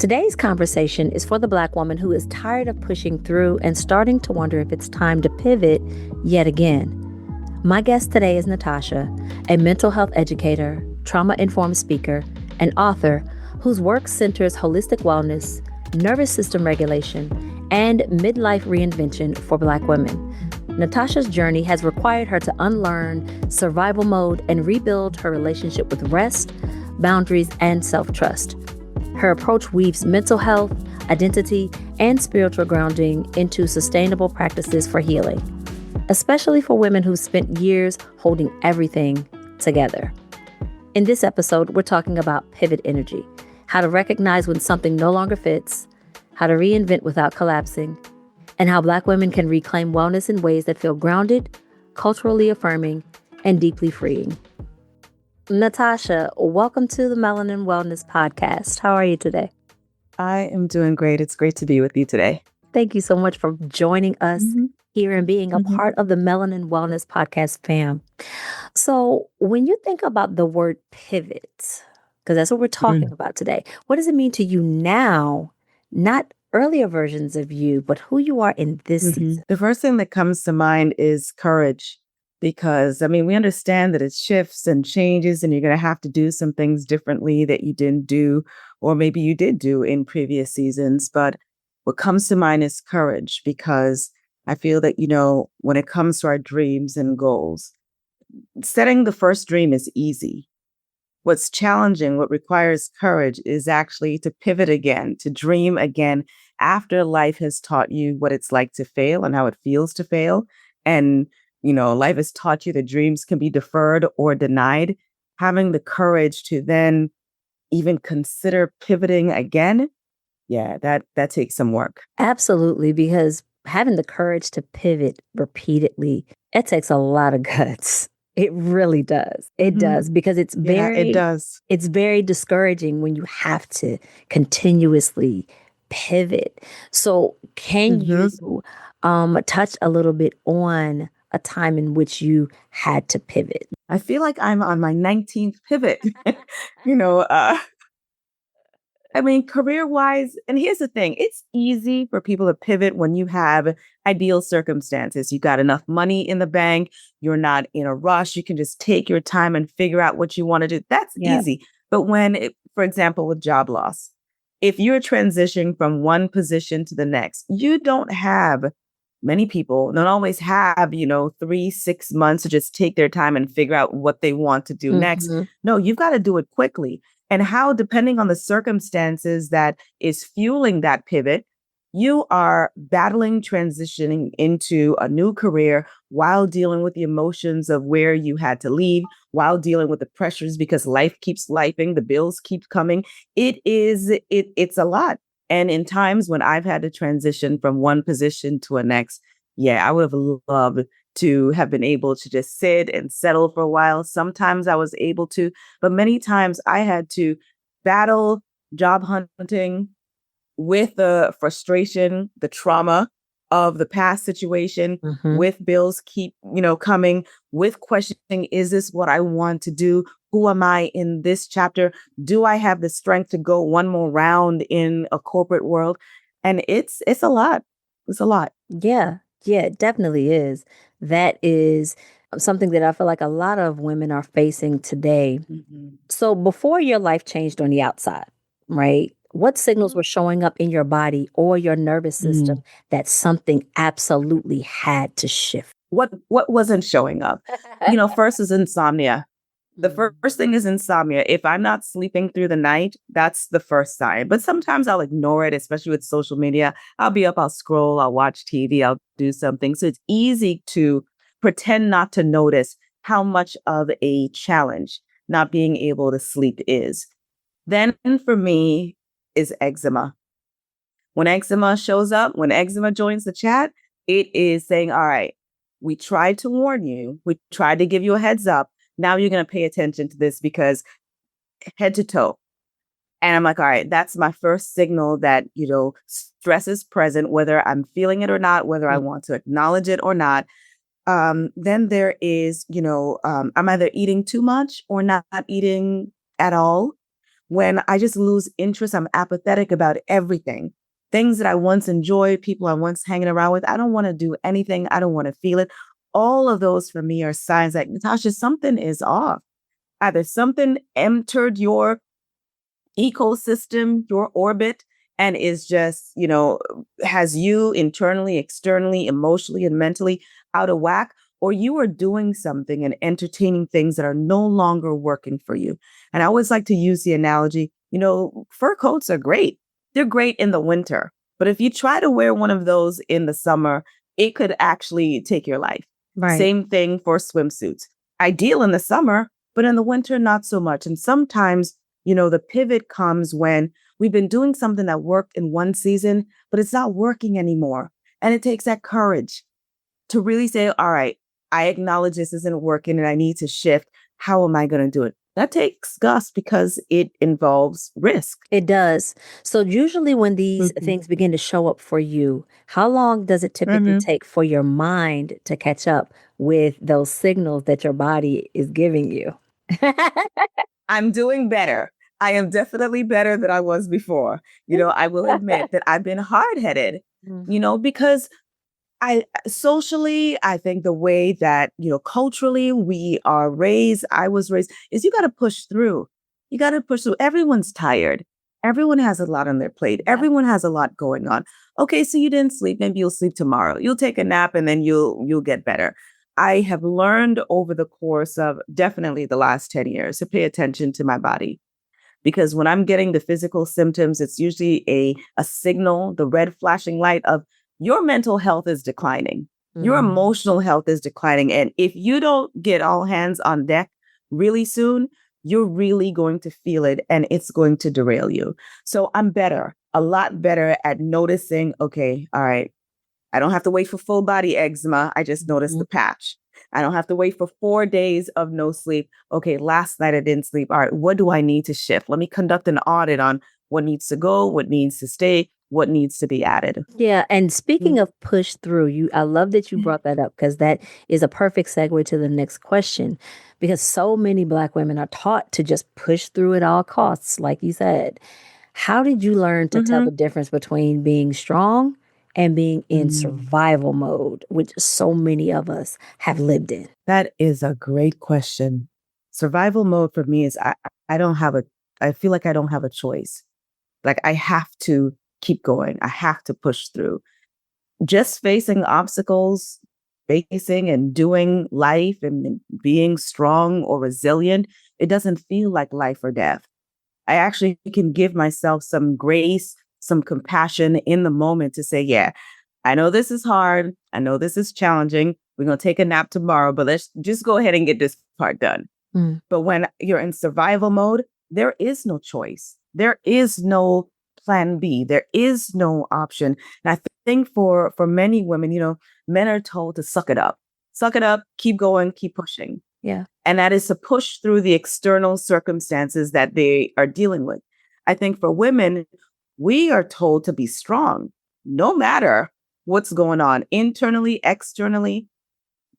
Today's conversation is for the Black woman who is tired of pushing through and starting to wonder if it's time to pivot yet again. My guest today is Natasha, a mental health educator, trauma-informed speaker, and author whose work centers holistic wellness, nervous system regulation, and midlife reinvention for Black women. Natasha's journey has required her to unlearn survival mode and rebuild her relationship with rest, boundaries, and self-trust. Her approach weaves mental health, identity, and spiritual grounding into sustainable practices for healing, especially for women who've spent years holding everything together. In this episode, we're talking about pivot energy, how to recognize when something no longer fits, how to reinvent without collapsing, and how Black women can reclaim wellness in ways that feel grounded, culturally affirming, and deeply freeing. Natasha, welcome to the Melanin Wellness Podcast. How are you today? I am doing great. It's great to be with you today. Thank you so much for joining us here and being a part of the Melanin Wellness Podcast fam. So when you think about the word pivot, because that's what we're talking about today, what does it mean to you now, not earlier versions of you, but who you are in this season? The first thing that comes to mind is courage. Because, we understand that it shifts and changes and you're going to have to do some things differently that you didn't do, or maybe you did do in previous seasons. But what comes to mind is courage, because I feel that, when it comes to our dreams and goals, setting the first dream is easy. What's challenging, what requires courage is actually to pivot again, to dream again after life has taught you what it's like to fail and how it feels to fail. And life has taught you that dreams can be deferred or denied. Having the courage to then even consider pivoting again, that takes some work. Absolutely, because having the courage to pivot repeatedly, it takes a lot of guts. It really does. It does, because it does. It's very discouraging when you have to continuously pivot. So can you touch a little bit on a time in which you had to pivot? I feel like I'm on my 19th pivot, career-wise. And here's the thing. It's easy for people to pivot when you have ideal circumstances. You got enough money in the bank. You're not in a rush. You can just take your time and figure out what you want to do. That's easy. But for example, with job loss, if you're transitioning from one position to the next, many people don't always have, 3-6 months to just take their time and figure out what they want to do next. No, you've got to do it quickly. And how, depending on the circumstances that is fueling that pivot, you are battling transitioning into a new career while dealing with the emotions of where you had to leave, while dealing with the pressures because life keeps lifing, the bills keep coming. It's a lot. And in times when I've had to transition from one position to a next, I would have loved to have been able to just sit and settle for a while. Sometimes I was able to, but many times I had to battle job hunting with the frustration, the trauma of the past situation, with bills keep, coming, with questioning, is this what I want to do? Who am I in this chapter? Do I have the strength to go one more round in a corporate world? And it's a lot. It's a lot. Yeah, it definitely is. That is something that I feel like a lot of women are facing today. So before your life changed on the outside, right? What signals were showing up in your body or your nervous system that something absolutely had to shift? What wasn't showing up? First is insomnia. The first thing is insomnia. If I'm not sleeping through the night, that's the first sign. But sometimes I'll ignore it, especially with social media. I'll be up, I'll scroll, I'll watch TV, I'll do something. So it's easy to pretend not to notice how much of a challenge not being able to sleep is. Then for me is eczema. When eczema shows up, when eczema joins the chat, it is saying, all right, we tried to warn you. We tried to give you a heads up. Now you're going to pay attention to this, because head to toe. And I'm like, all right, that's my first signal that, stress is present, whether I'm feeling it or not, whether I want to acknowledge it or not. Then there is, I'm either eating too much or not eating at all. when I just lose interest, I'm apathetic about everything. Things that I once enjoyed, people I once hanging around with, I don't want to do anything. I don't want to feel it. All of those for me are signs that, Natasha, something is off. Either something entered your ecosystem, your orbit, and is just, has you internally, externally, emotionally, and mentally out of whack, or you are doing something and entertaining things that are no longer working for you. And I always like to use the analogy, fur coats are great. They're great in the winter. But if you try to wear one of those in the summer, it could actually take your life. Right. Same thing for swimsuits. Ideal in the summer, but in the winter, not so much. And sometimes the pivot comes when we've been doing something that worked in one season, but it's not working anymore. And it takes that courage to really say, all right, I acknowledge this isn't working and I need to shift. How am I going to do it? That takes guts because it involves risk. It does. So usually when these things begin to show up for you, how long does it typically take for your mind to catch up with those signals that your body is giving you? I'm doing better. I am definitely better than I was before. I will admit that I've been hard-headed, because socially, I think the way that, culturally we are raised, I was raised, is you got to push through. You got to push through. Everyone's tired. Everyone has a lot on their plate. Everyone has a lot going on. Okay, so you didn't sleep. Maybe you'll sleep tomorrow. You'll take a nap and then you'll get better. I have learned over the course of definitely the last 10 years to pay attention to my body. Because when I'm getting the physical symptoms, it's usually a signal, the red flashing light of your mental health is declining. Your emotional health is declining. And if you don't get all hands on deck really soon, you're really going to feel it and it's going to derail you. So I'm better, a lot better at noticing, okay, all right, I don't have to wait for full body eczema. I just noticed the patch. I don't have to wait for 4 days of no sleep. Okay, last night I didn't sleep. All right, what do I need to shift? Let me conduct an audit on what needs to go, what needs to stay, what needs to be added. Yeah, and speaking of push through, I love that you brought that up because that is a perfect segue to the next question. Because so many Black women are taught to just push through at all costs, like you said. How did you learn to tell the difference between being strong and being in survival mode, which so many of us have lived in? That is a great question. Survival mode for me is I feel like I don't have a choice. Like I have to keep going. I have to push through. Just facing obstacles, facing and doing life and being strong or resilient, it doesn't feel like life or death. I actually can give myself some grace, some compassion in the moment to say, yeah, I know this is hard. I know this is challenging. We're going to take a nap tomorrow, but let's just go ahead and get this part done. But when you're in survival mode, there is no choice. There is no plan B. There is no option. And I think for many women, men are told to suck it up, keep going, keep pushing. Yeah. And that is to push through the external circumstances that they are dealing with. I think for women, we are told to be strong, no matter what's going on internally, externally.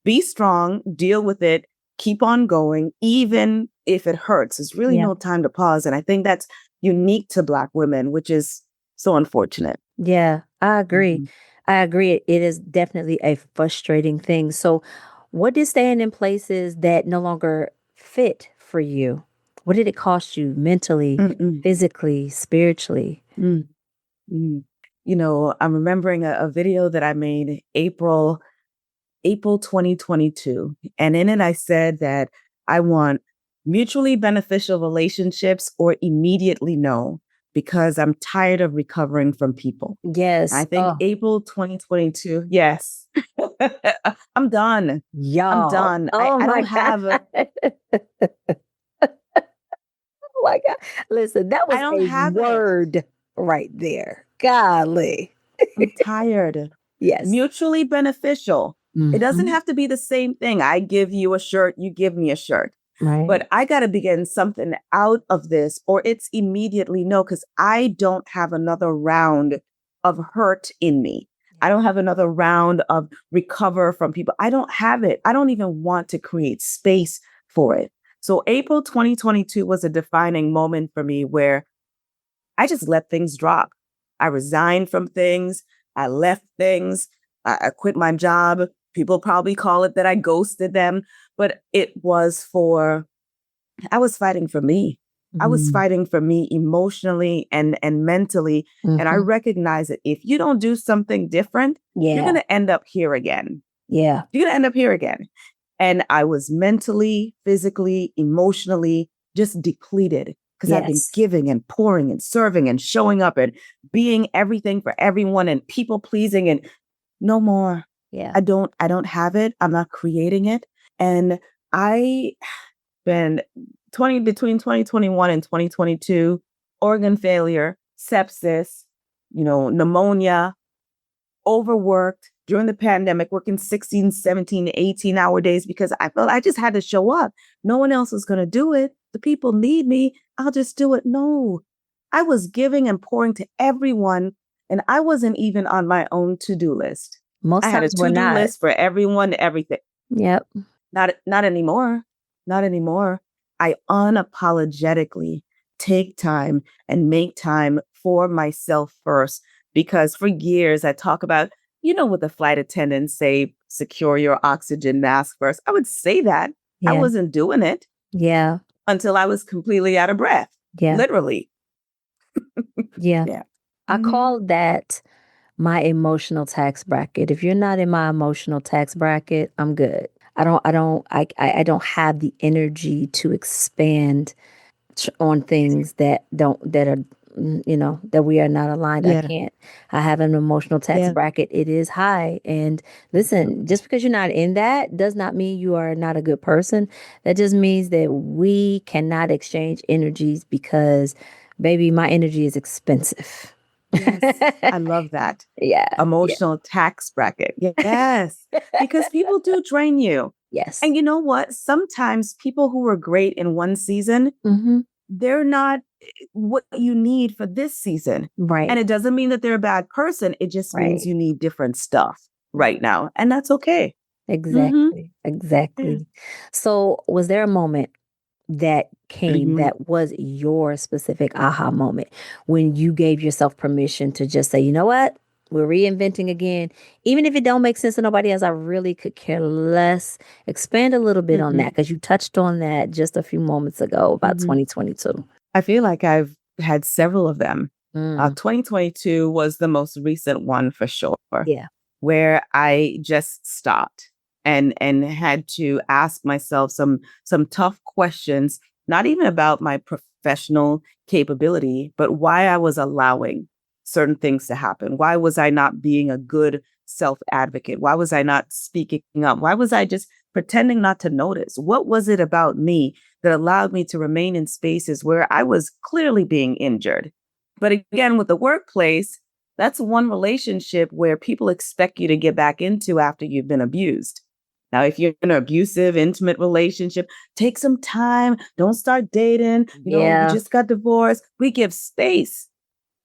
Be strong, deal with it, keep on going, even if it hurts. There's really no time to pause. And I think that's unique to Black women, which is so unfortunate. Yeah, I agree. I agree. It is definitely a frustrating thing. So, what did staying in places that no longer fit for you? What did it cost you mentally, physically, spiritually? I'm remembering a video that I made April 2022. And in it, I said that I want mutually beneficial relationships or immediately no, because I'm tired of recovering from people. Yes. I think April 2022. Yes. I'm done. Y'all. I'm done. Oh I my don't have Oh my God. Listen, that was don't a have it. word right there. Golly. I'm tired. Yes. Mutually beneficial. It doesn't have to be the same thing. I give you a shirt, you give me a shirt. Right. But I got to begin something out of this, or it's immediately no, because I don't have another round of hurt in me. I don't have another round of recover from people. I don't have it. I don't even want to create space for it. So April 2022 was a defining moment for me where I just let things drop. I resigned from things. I left things. I quit my job. People probably call it that I ghosted them, but I was fighting for me. I was Mm, fighting for me emotionally and mentally. And I mhm. recognize that if you don't do something different, you're Yeah. going to end up here again. Yeah. You're going to end up here again. And I was mentally, physically, emotionally just depleted because I've been Yes. giving and pouring and serving and showing up and being everything for everyone and people pleasing and no more. Yeah. I don't have it. I'm not creating it. And I been between 2021 and 2022, organ failure, sepsis, pneumonia, overworked during the pandemic, working 16, 17, 18-hour days because I felt I just had to show up. No one else was going to do it. The people need me. I'll just do it. No, I was giving and pouring to everyone, and I wasn't even on my own to-do list. I Most had a times we're to-do not. list for everyone, everything. Yep. Not anymore. Not anymore. I unapologetically take time and make time for myself first because for years I talk about, what the flight attendants say, secure your oxygen mask first. I would say that. I Yeah. wasn't doing it Yeah. until I was completely out of breath, Yeah. literally. Yeah. Yeah. I Mhm. call that my emotional tax bracket. If you're not in my emotional tax bracket, I'm good. I don't have the energy to expand on things that are that we are not aligned. I Yeah. can't. I have an emotional tax Yeah. bracket. It is high. And listen, just because you're not in that does not mean you are not a good person. That just means that we cannot exchange energies because baby, my energy is expensive. Yes. I love that. Yeah. Yeah. Emotional tax bracket. Yes. Because people do drain you. Yes. And you know what? Sometimes people who were great in one season, Mm-hmm. they're not what you need for this season. And Right. it doesn't mean that they're a bad person. It just means Right. you need different stuff right now. And that's okay. Mm-hmm. Exactly. Yeah. Exactly. So was there a moment that came Mm-hmm. that was your specific aha moment when you gave yourself permission to just say, you know what? We're reinventing again. Even if it don't make sense to nobody else, I really could care less. Expand a little bit on Mm-hmm. that because you touched on that just a few moments ago about Mm-hmm. 2022. I feel like I've had several of them. Mm, 2022 was the most recent one for sure, yeah. where I just stopped and had to ask myself some tough questions, not even about my professional capability, but why I was allowing certain things to happen. Why was I not being a good self advocate? Why was I not speaking up? Why was I just pretending not to notice? What was it about me that allowed me to remain in spaces where I was clearly being injured? But again, with the workplace, that's one relationship where people expect you to get back into after you've been abused. Now, if you're in an abusive, intimate relationship, take some time. Don't start dating. You Yeah. just got divorced. We give space.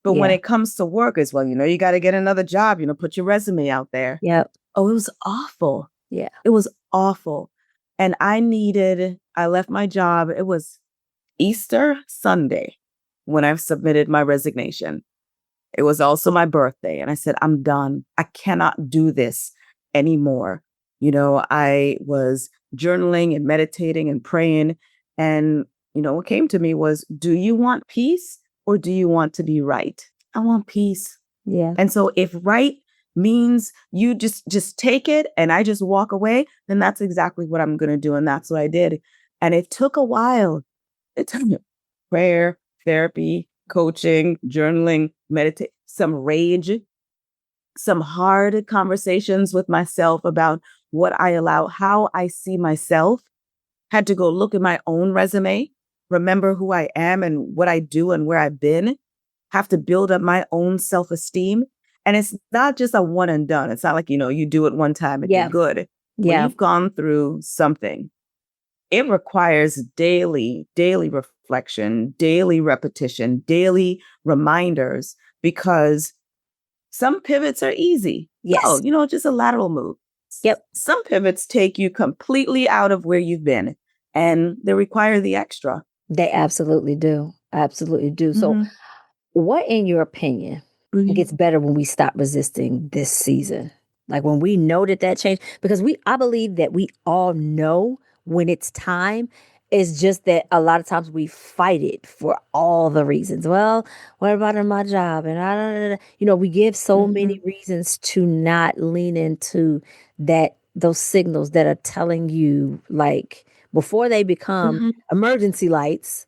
But when Yeah. it comes to work as well, you got to get another job, put your resume out there. Yep. Oh, it was awful. Yeah. It was awful. And I left my job. It was Easter Sunday when I submitted my resignation. It was also my birthday. And I said, I'm done. I cannot do this anymore. I was journaling and meditating and praying. And, what came to me was, do you want peace or do you want to be right? I want peace. Yeah. And so if right means you just take it and I just walk away, then that's exactly what I'm going to do. And that's what I did. And it took a while. It took prayer, therapy, coaching, journaling, meditate, some rage, some hard conversations with myself about what I allow, how I see myself. Had to go look at my own resume, remember who I am and what I do and where I've been, have to build up my own self-esteem. And it's not just a one and done. It's not like, you do it one time and you're Yeah. good. When Yeah. you've gone through something, it requires daily reflection, daily repetition, daily reminders, because some pivots are easy. Oh, Yes. just a lateral move. Yep. Some pivots take you completely out of where you've been. and they require the extra. They absolutely do. Absolutely do. So, Mhm. what, in your opinion, gets Mhm. better when we stop resisting this season? Like when we know that change, because I believe that we all know when it's time. It's just that a lot of times we fight it for all the reasons. Well, what about in my job? And we give so many Mhm. reasons to not lean into those signals that are telling you, like, before they become Mhm. emergency lights.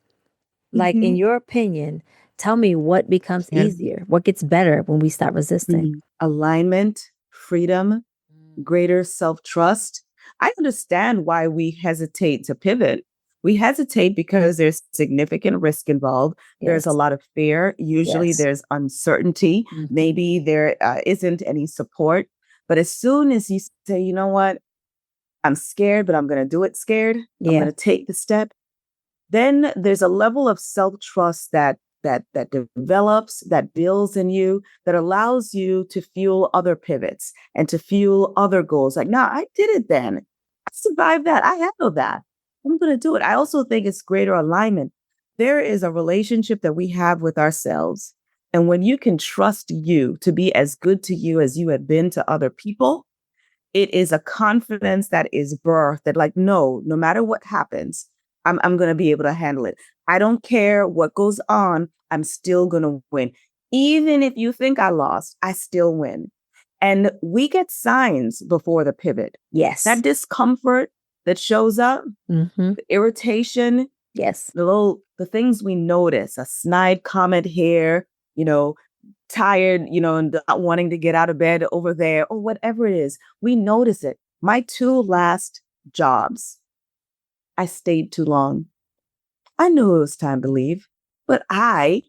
Like, in Mhm. your opinion, tell me what becomes Yeah. easier, what gets better when we stop resisting? Alignment, freedom, Mm. greater self-trust. I understand why we hesitate to pivot. We hesitate because there's significant risk involved. There's a Yes, lot of fear. Usually yes. there's uncertainty. Mhm. Maybe there isn't any support. But as soon as you say, you know what, I'm scared, but I'm going to do it scared, I'm Yeah. going to take the step, then there's a level of self-trust that develops, that builds in you, that allows you to fuel other pivots and to fuel other goals. Like, nah, I did it then. I survived that. I handled that. I'm going to do it. I also think it's greater alignment. There is a relationship that we have with ourselves. And when you can trust you to be as good to you as you had been to other people, it is a confidence that is birthed that, like, no matter what happens, I'm going to be able to handle it. I don't care what goes on. I'm still going to win. Even if you think I lost, I still win. And we get signs before the pivot. Yes. That discomfort that shows up, Mhm. the irritation, Yes. the things we notice, a snide comment here, you know, tired, and not wanting to get out of bed over there or whatever it is. We notice it. My two last jobs, I stayed too long. I knew it was time to leave, but I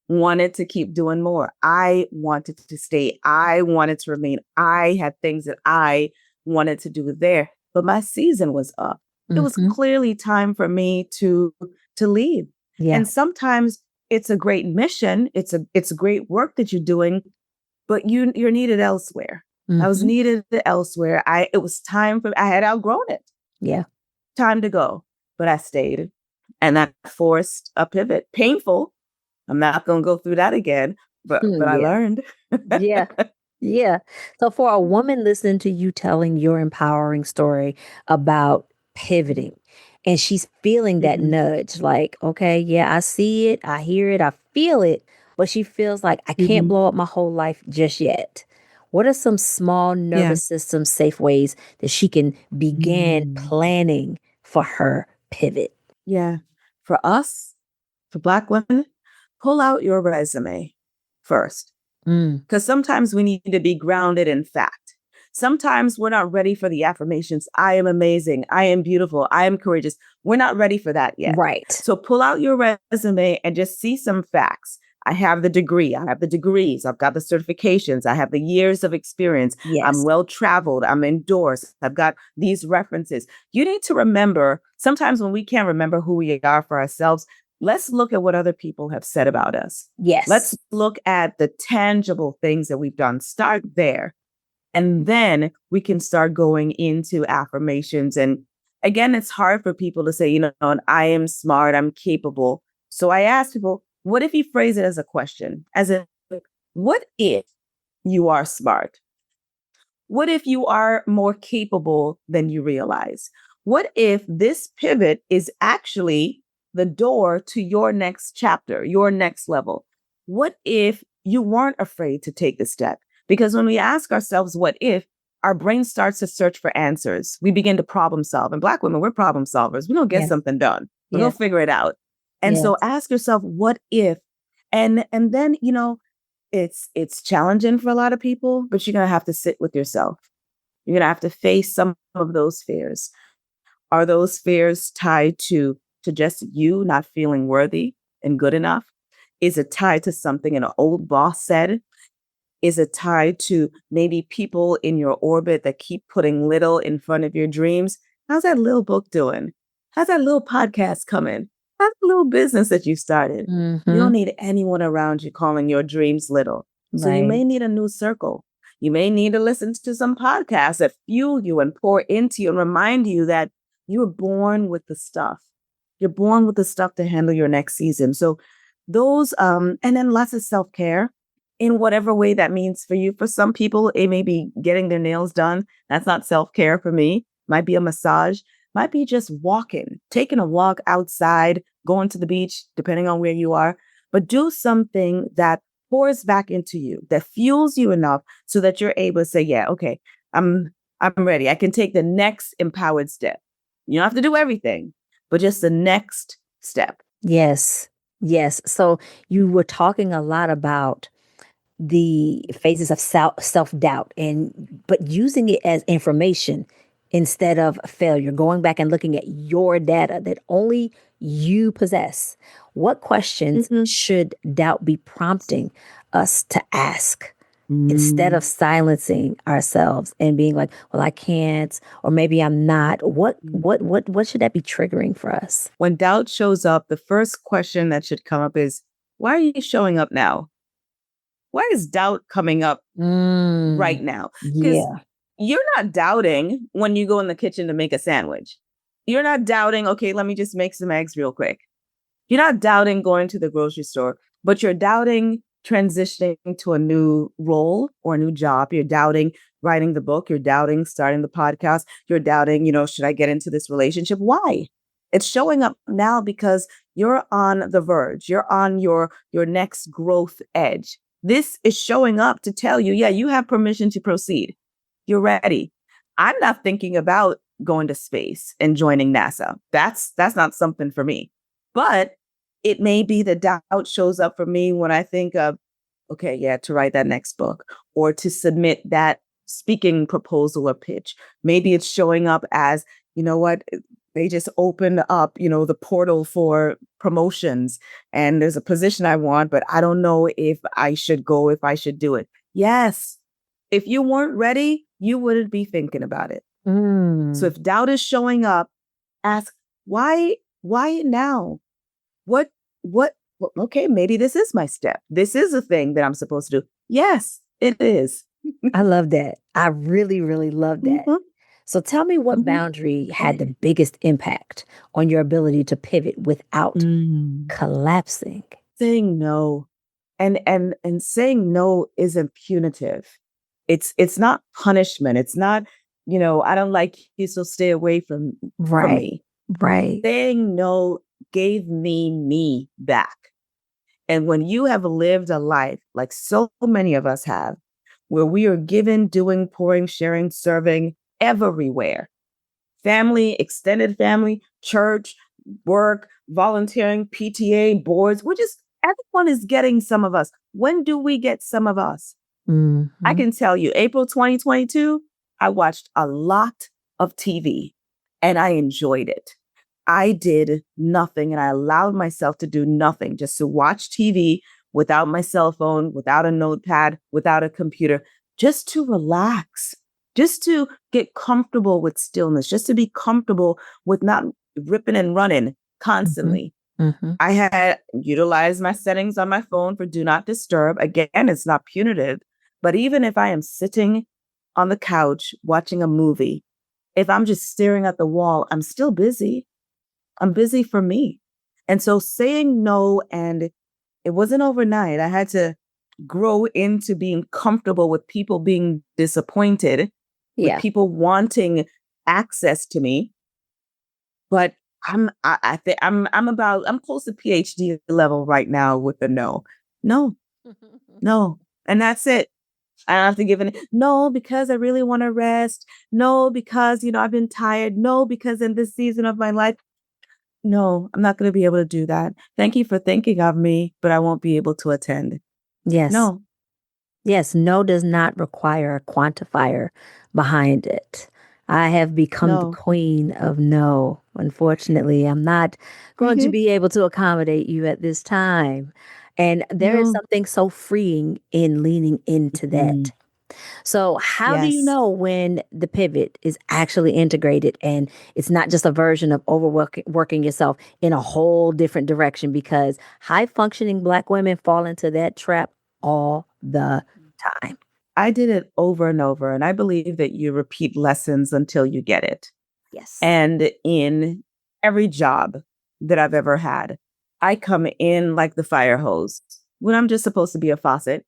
wanted to keep doing more. I wanted to stay. I wanted to remain. I had things that I wanted to do there, but my season was up. It was Mhm. clearly time for me to leave. Yeah. And sometimes it's a great mission. It's great work that you're doing, but you're needed elsewhere. I was Mhm. needed elsewhere. It was time for I had outgrown it. Yeah. Time to go. But I stayed. And that forced a pivot. Painful. I'm not gonna go through that again, but I Yeah. learned. Yeah. Yeah. So for a woman listening to you telling your empowering story about pivoting, and she's feeling that Mhm. nudge, like, okay, yeah, I see it, I hear it, I feel it, but she feels like I can't Mhm. blow up my whole life just yet. What are some small Yeah. nervous system safe ways that she can begin Mm. planning for her pivot? Yeah. For us, for Black women, pull out your resume first. Mm, Because sometimes we need to be grounded in fact. Sometimes we're not ready for the affirmations. I am amazing. I am beautiful. I am courageous. We're not ready for that yet. right. So pull out your resume and just see some facts. I have the degree. I have the degrees. I've got the certifications. I have the years of experience. I'm Yes. well traveled. I'm endorsed. I've got these references. You need to remember sometimes when we can't remember who we are for ourselves, let's look at what other people have said about us. Yes. Let's look at the tangible things that we've done. Start there. And then we can start going into affirmations. And again, it's hard for people to say, and I am smart, I'm capable. So I ask people, what if you phrase it as a question? As a, what if you are smart? What if you are more capable than you realize? What if this pivot is actually the door to your next chapter, your next level? What if you weren't afraid to take the step? Because when we ask ourselves, what if, our brain starts to search for answers. We begin to problem solve. And Black women, we're problem solvers. We don't get Yes. something done. We're going Yes. to figure it out. And so Yes. ask yourself, what if? And then, it's challenging for a lot of people, but you're going to have to sit with yourself. You're going to have to face some of those fears. Are those fears tied to just you not feeling worthy and good enough? Is it tied to something an old boss said? Is it tied to maybe people in your orbit that keep putting little in front of your dreams? How's that little book doing? How's that little podcast coming? How's the little business that you started? You don't Mhm. need anyone around you calling your dreams little. So you Right. may need a new circle. You may need to listen to some podcasts that fuel you and pour into you and remind you that You were born with the stuff. You're born with the stuff to handle your next season. So those, and then lots of self-care in whatever way that means for you. For some people, it may be getting their nails done. That's not self-care for me. Might be a massage, might be just walking, taking a walk outside, going to the beach, depending on where you are. But do something that pours back into you, that fuels you enough so that you're able to say, yeah, okay, I'm ready. I can take the next empowered step. You don't have to do everything, but just the next step. Yes. Yes. So you were talking a lot about the phases of self-doubt but using it as information instead of failure, going back and looking at your data that only you possess. What questions Mhm. should doubt be prompting us to ask instead of Mm. silencing ourselves and being like, well, I can't, or maybe I'm not? What should that be triggering for us? When doubt shows up, the first question that should come up is, why are you showing up now? Why is doubt coming up Mm, right now? Because yeah. you're not doubting when you go in the kitchen to make a sandwich. You're not doubting, okay, let me just make some eggs real quick. You're not doubting going to the grocery store, but you're doubting transitioning to a new role or a new job. You're doubting writing the book. You're doubting starting the podcast. You're doubting, should I get into this relationship? Why? It's showing up now because you're on the verge. You're on your next growth edge. This is showing up to tell you, yeah, you have permission to proceed. You're ready. I'm not thinking about going to space and joining NASA. That's not something for me. But it may be the doubt shows up for me when I think of, okay, yeah, to write that next book or to submit that speaking proposal or pitch. Maybe it's showing up as, you know what, they just opened up, the portal for promotions and there's a position I want, but I don't know if I should go, if I should do it. Yes. If you weren't ready, you wouldn't be thinking about it. So if doubt is showing up, ask why now? What, okay, maybe this is my step. This is a thing that I'm supposed to do. Yes, it is. I love that. I really, really love that. Mhm, So tell me what mhm. boundary had the biggest impact on your ability to pivot without Mm. collapsing? Saying no. And saying no isn't punitive. It's not punishment. It's not, I don't like you, so stay away from Right, me. right. Saying no gave me back. And when you have lived a life like so many of us have, where we are given, doing, pouring, sharing, serving everywhere, family, extended family, church, work, volunteering, PTA, boards, everyone is getting some of us. When do we get some of us? I Mhm. can tell you, April 2022, I watched a lot of TV and I enjoyed it. I did nothing and I allowed myself to do nothing, just to watch TV without my cell phone, without a notepad, without a computer, just to relax, just to get comfortable with stillness, just to be comfortable with not ripping and running Mhm. constantly. Mhm. I had utilized my settings on my phone for do not disturb. Again, it's not punitive, but even if I am sitting on the couch watching a movie, if I'm just staring at the wall, I'm still busy. I'm busy for me. And so saying no, and it wasn't overnight. I had to grow into being comfortable with people being disappointed, with Yeah. people wanting access to me. But I think I'm close to PhD level right now with the no. No, no. And that's it. I don't have to give an no because I really want to rest. No, because I've been tired. No, because in this season of my life, no, I'm not going to be able to do that. Thank you for thinking of me, but I won't be able to attend. Yes. No, Yes, no does not require a quantifier behind it. I have become the no. queen of no. Unfortunately, I'm not going to Hmm. be able to accommodate you at this time. And there is No. something so freeing in leaning into Mm. that. So, how do you Yes. know when the pivot is actually integrated and it's not just a version of working yourself in a whole different direction? Because high functioning Black women fall into that trap all the time. I did it over and over, and I believe that you repeat lessons until you get it. Yes. And in every job that I've ever had, I come in like the fire hose when I'm just supposed to be a faucet.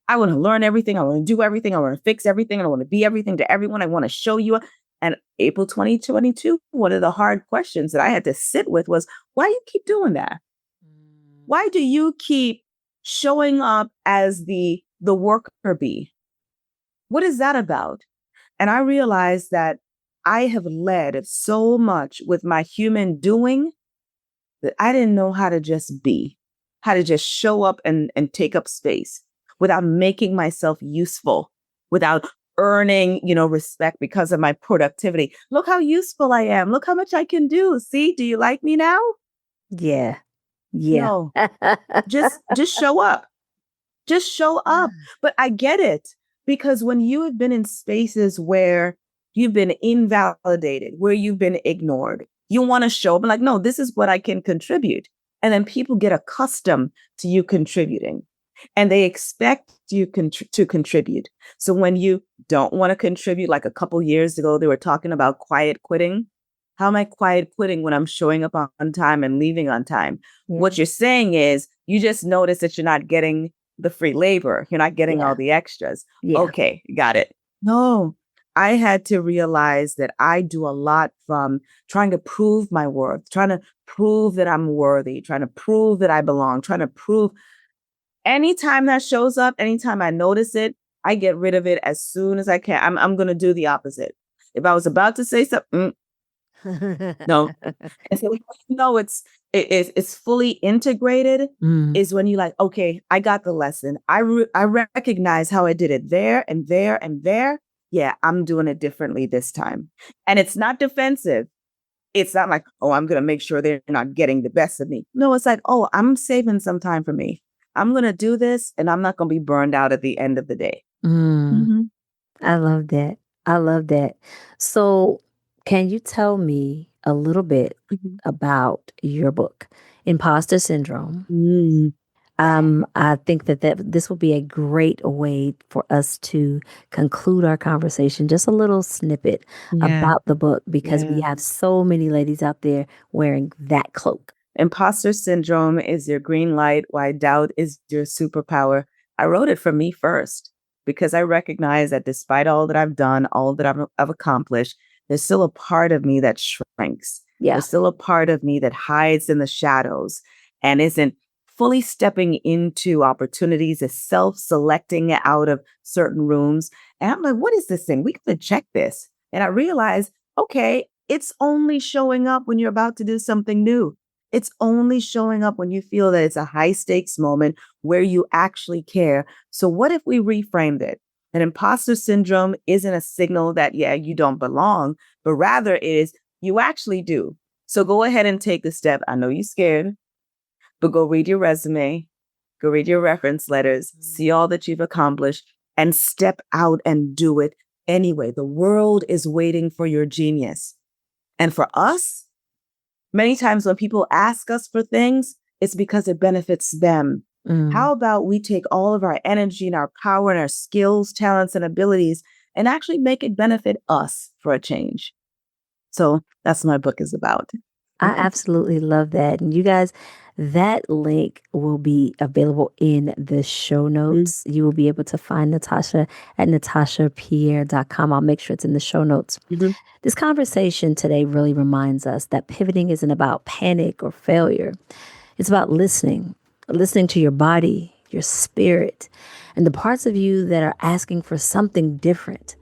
I want to learn everything. I want to do everything. I want to fix everything. I want to be everything to everyone. I want to show you. And April 2022, one of the hard questions that I had to sit with was, why you keep doing that? Why do you keep showing up as the worker bee? What is that about? And I realized that I have led so much with my human doing that I didn't know how to just be, how to just show up and take up space without making myself useful, without earning, respect because of my productivity. Look how useful I am. Look how much I can do. See, do you like me now? Yeah. Yeah. No, just show up. Just show up. But I get it, because when you have been in spaces where you've been invalidated, where you've been ignored, you want to show up and like, no, this is what I can contribute. And then people get accustomed to you contributing and they expect you to contribute. So when you don't want to contribute, like a couple years ago, they were talking about quiet quitting. How am I quiet quitting when I'm showing up on time and leaving on time? Yeah. What you're saying is you just notice that you're not getting the free labor. You're not getting all the extras. Yeah. Okay, got it. No, I had to realize that I do a lot from trying to prove my worth, trying to prove that I'm worthy, trying to prove that I belong, trying to prove. Anytime that shows up, anytime I notice it, I get rid of it as soon as I can. I'm going to do the opposite. If I was about to say something, no. And so, it's fully integrated is when you like, okay, I got the lesson. I recognize how I did it there and there and there. Yeah, I'm doing it differently this time. And it's not defensive. It's not like, oh, I'm going to make sure they're not getting the best of me. No, it's like, oh, I'm saving some time for me. I'm going to do this and I'm not going to be burned out at the end of the day. I love that. I love that. So can you tell me a little bit about your book, Imposter Syndrome? I think that this will be a great way for us to conclude our conversation. Just a little snippet about the book, because we have so many ladies out there wearing that cloak. Imposter syndrome is your green light, why doubt is your superpower. I wrote it for me first because I recognize that despite all that I've done, all that I've accomplished, there's still a part of me that shrinks. Yeah. There's still a part of me that hides in the shadows and isn't fully stepping into opportunities, is self-selecting out of certain rooms. And I'm like, what is this thing? We got to check this. And I realized, okay, it's only showing up when you're about to do something new. It's only showing up when you feel that it's a high stakes moment where you actually care. So what if we reframed it? That imposter syndrome isn't a signal that, you don't belong, but rather it is you actually do. So go ahead and take the step. I know you're scared, but go read your resume, go read your reference letters, see all that you've accomplished, and step out and do it anyway. The world is waiting for your genius. And for us, many times when people ask us for things, it's because it benefits them. How about we take all of our energy and our power and our skills, talents, and abilities and actually make it benefit us for a change? So that's what my book is about. I absolutely love that. And you guys, that link will be available in the show notes. You will be able to find Natasha at natashapierre.com. I'll make sure it's in the show notes. This conversation today really reminds us that pivoting isn't about panic or failure. It's about listening to your body, your spirit, and the parts of you that are asking for something different.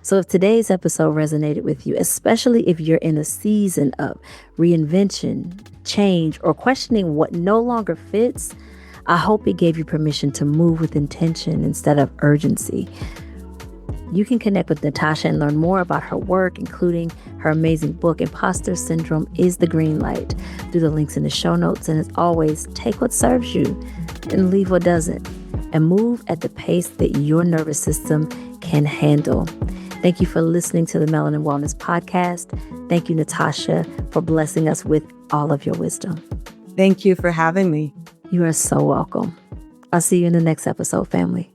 So if today's episode resonated with you, especially if you're in a season of reinvention, change, or questioning what no longer fits, I hope it gave you permission to move with intention instead of urgency. You can connect with Natasha and learn more about her work, including her amazing book, Imposter Syndrome is the Green Light, through the links in the show notes. And as always, take what serves you and leave what doesn't, and move at the pace that your nervous system can handle. Thank you for listening to the Melanin Wellness Podcast. Thank you, Natasha, for blessing us with all of your wisdom. Thank you for having me. You are so welcome. I'll see you in the next episode, family.